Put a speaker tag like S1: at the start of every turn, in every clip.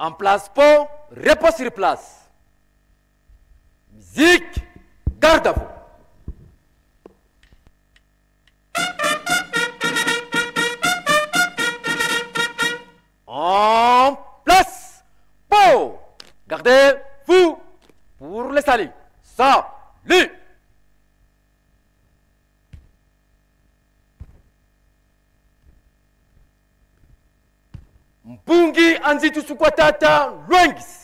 S1: En place pour, repose sur place. Musique, garde à vous. En place pour, gardez-vous pour les saluts. Salut. Mpungi anzitu sukwatata Lwengis.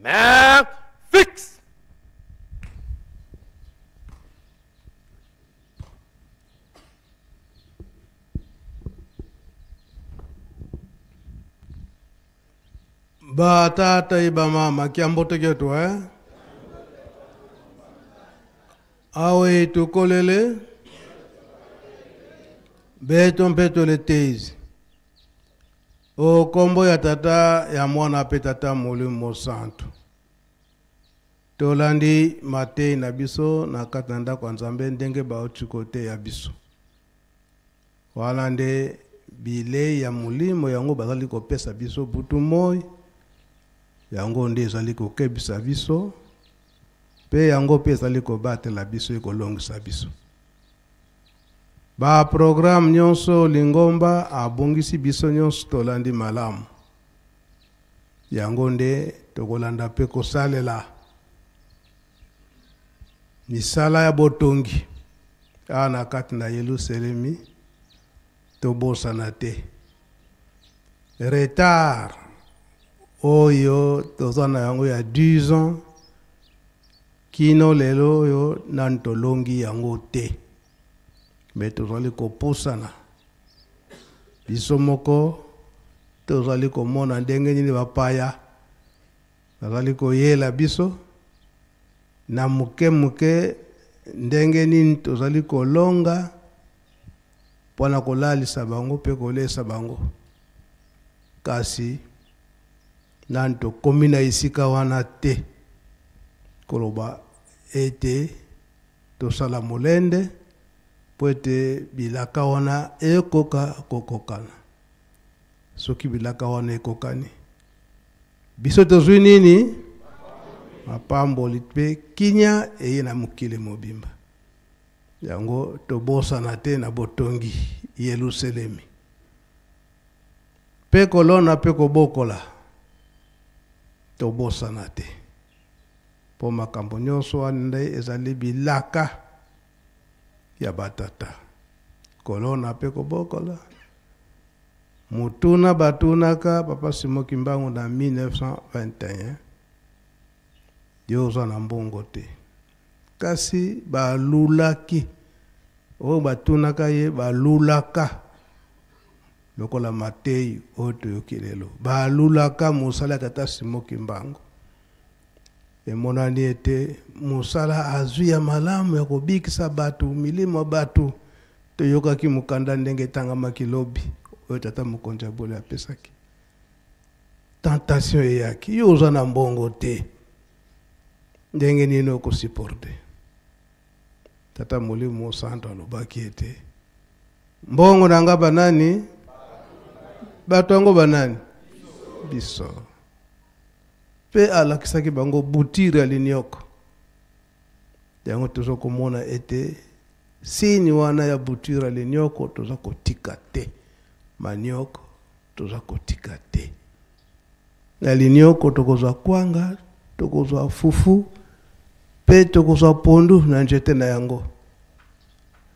S1: Main fixe.
S2: Ba tata iba mama kiambote ketu awe tukolele beto mpeto le tezi o kombo ya tata ya mwana pe tata Molimo Santu tolandi mate na biso na katanda kwa Nzambe ndenge baotikote ya biso walande bile ya mulimo yango bazali kopesa biso butu moi yango nde ezali kokebisa biso pe yango pe ezali kobatela biso ekolongisa biso ba programme nyonso lingomba abongisi biso nyonso tolandi malamu yango nde tokolanda pe kosalela misala ya botongi ana kati na Yerusalemi tobosana te retard oyo tozana yango ya 10 ans kino lelo oyo nantolongi yango te mais tozali kopusana biso moko tozali komona ndenge nini bapaya bazali koyela biso na muke ndenge nini tozali kolonga pona kolalisa bango pe kolesa bango kasi nanto komina isika wana te koloba ete tosala molende po ete bilaka wana ekoka kokokana soki bilaka wana ekokani biso tozwi nini mapamboli pe kinya eye na mokili mobimba yango tobosana te na botongi Yerusalemi pe kolona pe kobokola tobosana te po makambo nyonso wana ezali bilaka ya batata kolona pe kobokola mutuna batunaka papa Simoki Mbangu na 1921 yoza na mbongo te kasi balulaki o batunaka ye balulaka lokola Matei oto yokilelo balulaka musala tata Simoki Mbangu emonani ete musala azwi ya malamu ya kobikisa batu milimo batu toyokaki mukanda ndenge tangama kilobi oyo tata Mokonzi Bole apesaki tentation eyaki yoza na mbongo te ndenge nini okosiporte tata Molimo Santu alobaki ete mbongo nanga banani bato yango banani biso pe alakisaki bango butiri alinioko yango tozo komona ete sini wana ya butura linyoko toza kotika te. Manioko toza kotika te. Na linyoko tokozwa kwanga, tokozwa fufu, pe tokozwa pondu na njete na yango.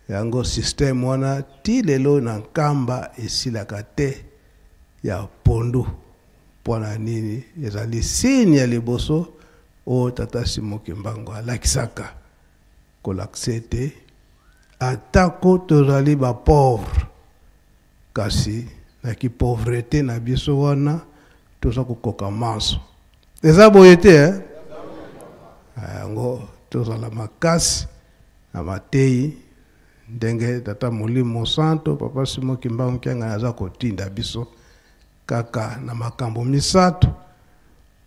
S2: Yango system wana ti lelo na nkamba esilaka te ya pondu. Pona nini ezali sini ya liboso o tata Simoki Mbango alakisaka kolakse te atako tozali ba pauvre kasi na ki pauvreté na biso wana toza kokoka maso eza boye te yango tozala makasi na mateyi ndenge tata Molimo Santo papa Simoki Mbango kenga aza kotinda biso kaka na makambo misato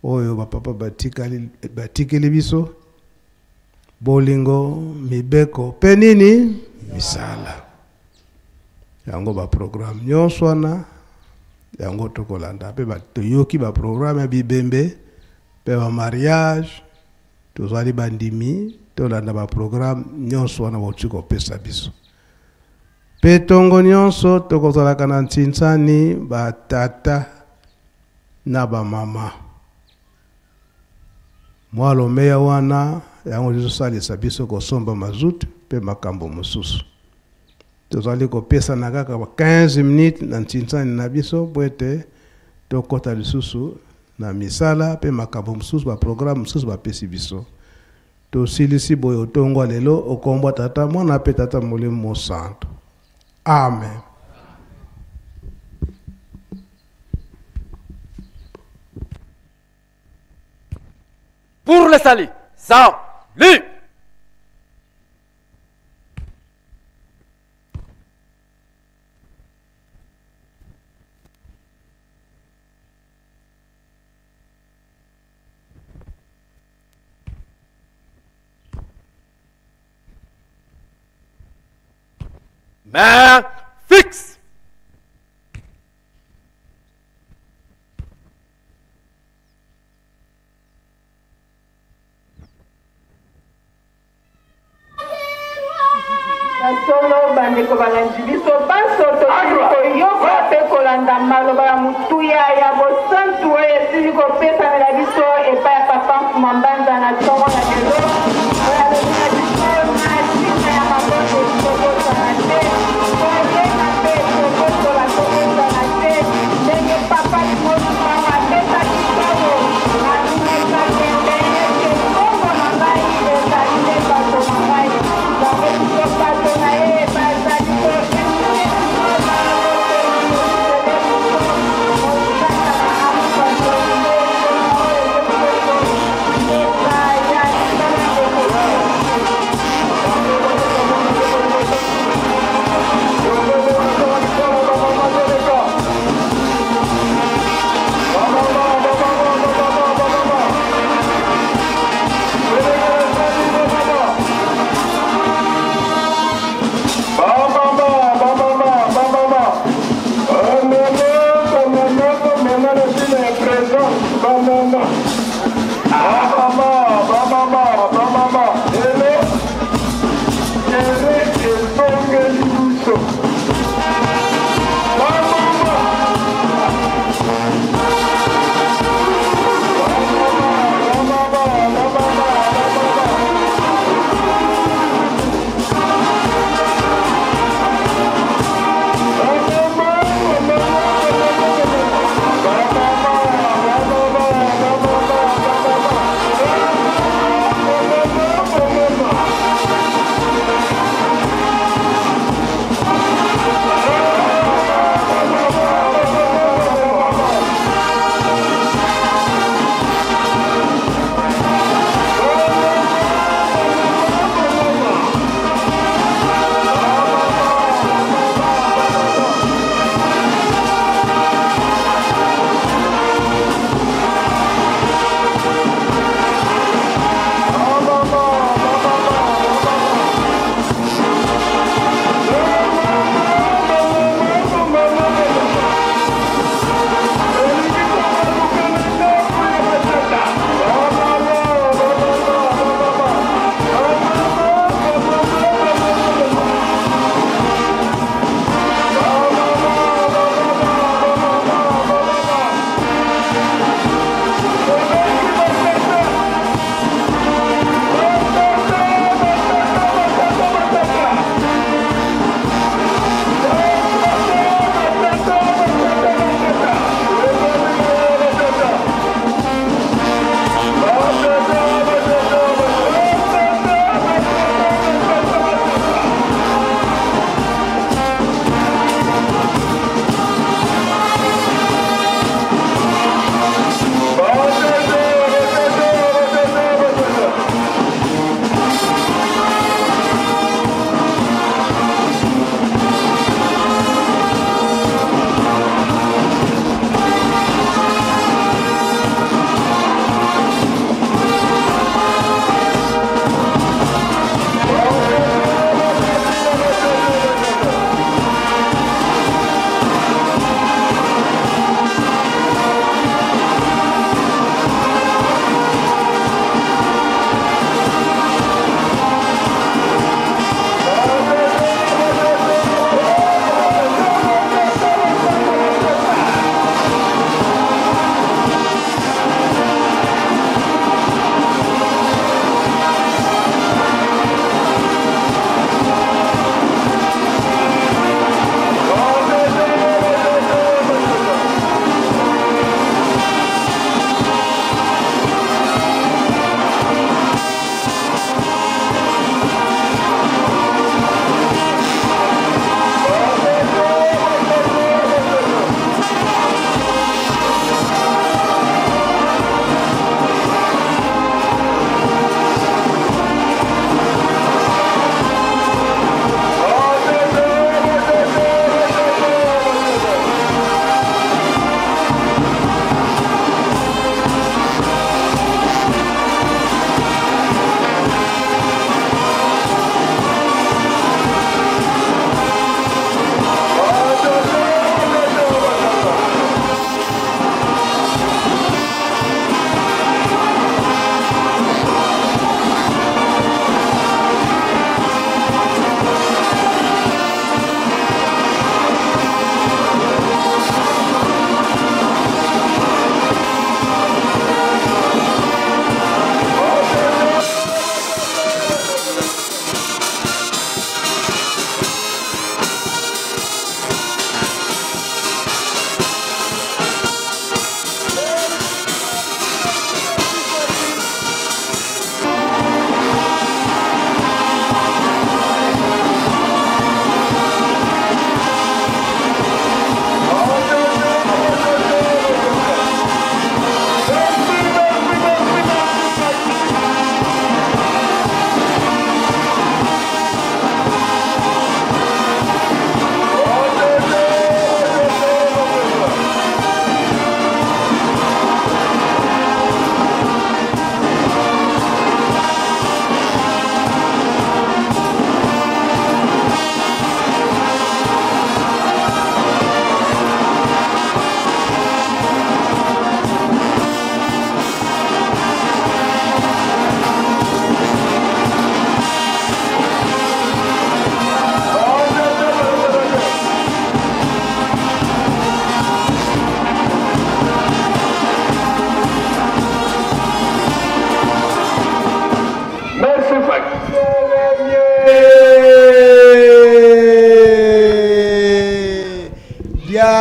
S2: oyo bapapa batikeli biso bolingo mibeko pe nini misala yango ba programme nyonso wana yango tokolanda pe toyoki ba programme ya bibembe pe ba mariage tozali bandimi tolanda ba programme nyonso wana boti kopesa biso pe tongo nyonso tokozalaka na ntinsani ba tata na ba mama mwalo meya wana yango lizosalisa biso kosomba mazutu pe makambo mosusu tozali kopesa na kaka 15 minutes na ntinsani na biso bwete tokota lisusu na misala pe makambo mosusu ba programme mosusu bapesi biso tosilisi boye otongwa lelo okombwa tata mwana pe tata Molimo Santo. Amen.
S1: Pour le salut, salut. Main fixe.
S3: Solo bandeko balandi biso baso toyoka pe kolanda maloba ya mutuya ya bosantu oyo esili kopesamela biso epai ya papa Mfumanbanza na ntongo na lelo oyo alobina biso na ntina ya mabongo tokosana te koyena mpe tokosola tokosana te ndenge papa Mfumanbanza apesaki ntongo natuneka kende ete ntongo na ngai ezali nde bato na ngai bato na ye bazali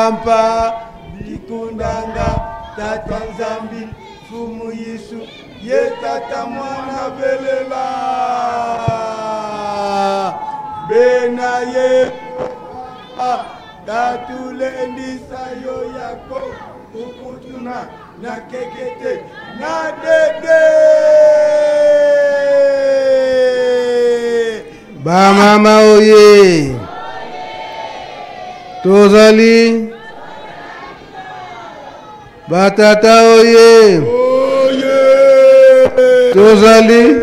S4: pampa bikundanga tata nzambi fumu Yesu ye tata mwana belela bena ye datulendisa yo yako ukutuna na kekete na dede
S2: ba mama oye tozali batata oye tozali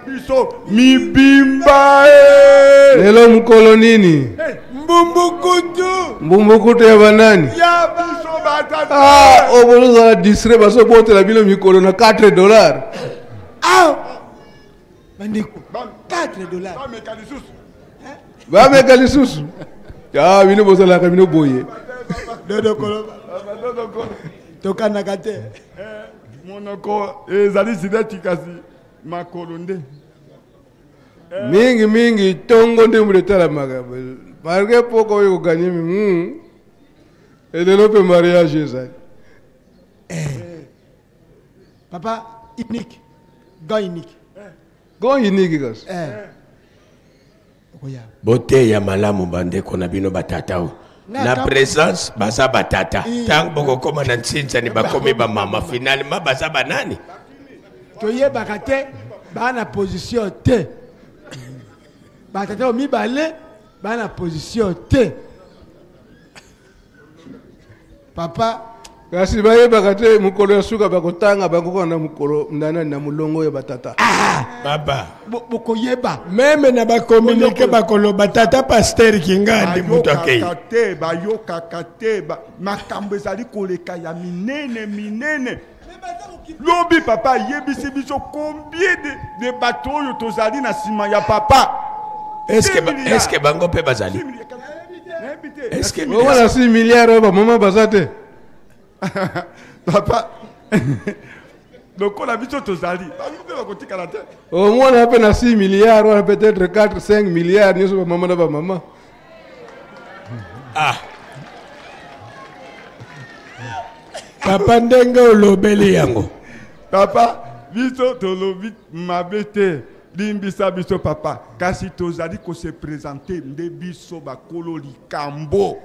S4: biso mibimba
S2: lelo mukolo nini mbumbukutu ya banani
S4: ya biso batata
S2: oboloza district baso botela bino mikolo na $4
S4: bandeko $4
S2: bameka lisusu bino bozalaka bino boye
S4: tokanaka te monoko ezali sideti kasi makolo nde
S2: mingi tongo nde muletalamaka marke poko oyo kokanye elelo mpe mariage ezali
S4: papa unique gant
S2: unique kasi
S5: bote ya malamu bandeko na bino batata na présence baza batata tango bokokoma na ntsinza ni bakomi ba mama finalement baza banani
S4: toyebaka te bana position te batata mibale bana position te papa
S2: kasi bayebaka te mukolo ya suka bakotanga bakoko na mukolo na mulongo ya batata
S5: baba
S4: bokoyeba
S5: meme na bakomunike bakolo batata pasteur kingandi mutokei
S4: bayokaka te makambo ezali koleka ya minene lobi papa yebisi biso combien de bateau oyo tozali na sima ya papa
S5: est-ce que bango pe bazali
S2: est-ce que on a 6 milliards ba mama bazate
S4: papa donc on a biso tozali bango pe bakotika la tête
S2: au moins on a peine 6 milliards ou peut-être 4 5 milliards ni so ba mama na ba mama
S5: papa ndenge olobeli yango
S4: papa biso tolobi mabete limbisa biso papa kasi tozali ko se présenter nde biso bakolo likambo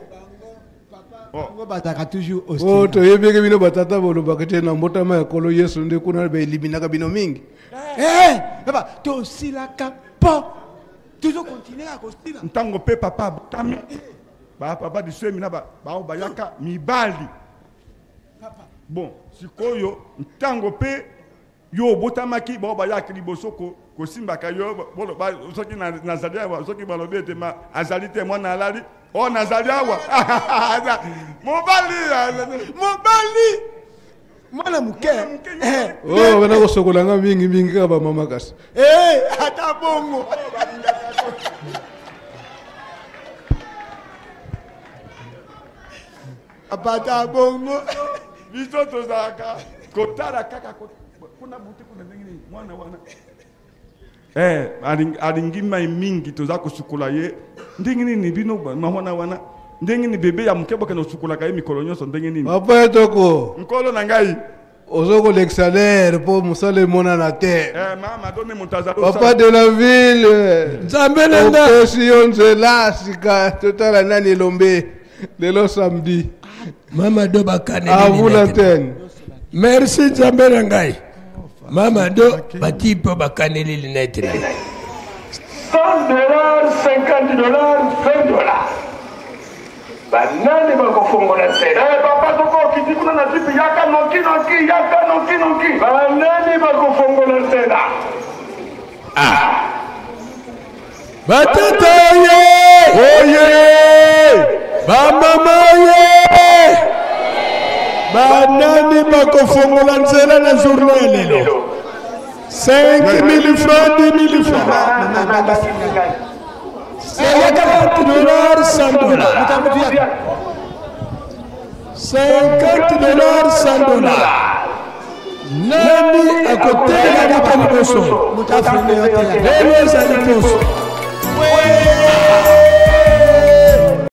S4: ngo bataka toujours hostile
S2: toyebeke bino batata bolobaka te na mbotama ya kolo Yesu nde kuna baeliminaka bino mingi
S4: papa tosilaka po toujours continuer à kostila ntango pe papa botami papa disemi na bayaka mibali bon sikoyo ntango pe yo botamaki bayaki liboso kosimbaka yo soki nazali awa soki balobi ete azali te mwana alali nazali awa mobali mwana muke
S2: bana kosokolanga mingi kaka bamama kasi
S4: ata bongo apata bongo biso tozalaka kotala kaka kuna buti kuna ndenge mwana wana alingi mai mingi toza kosukola ye ndenge nini bino mwana wana ndenge ni bebe ya muke boke no sukolaka ye mikolo nyonso ndenge nini
S2: papa etoko
S4: nkolo na ngai
S2: ozoko l'excellere pour musale mona na te
S4: mama donne montaza
S2: papa de la ville nzambelanga opession nzela sika totala nani elombe lelo samedi
S5: mama do bakane
S2: à vous l'antenne
S5: merci nzambelangai mama do batipo bakaneli linete na $100,
S1: $50, $20. Banani bakofungola tena. Papa toko kitikuna na tipi yaka noki. Banani bakofungola tena.
S5: Batata oye! Bamama oye! Banani bakofungola nzela na journée lelo. 5,000 francs, 10,000 francs. $50, $100. $50, $100. Nani akotela kaliboso. Mutafune yote. Lelo za liboso.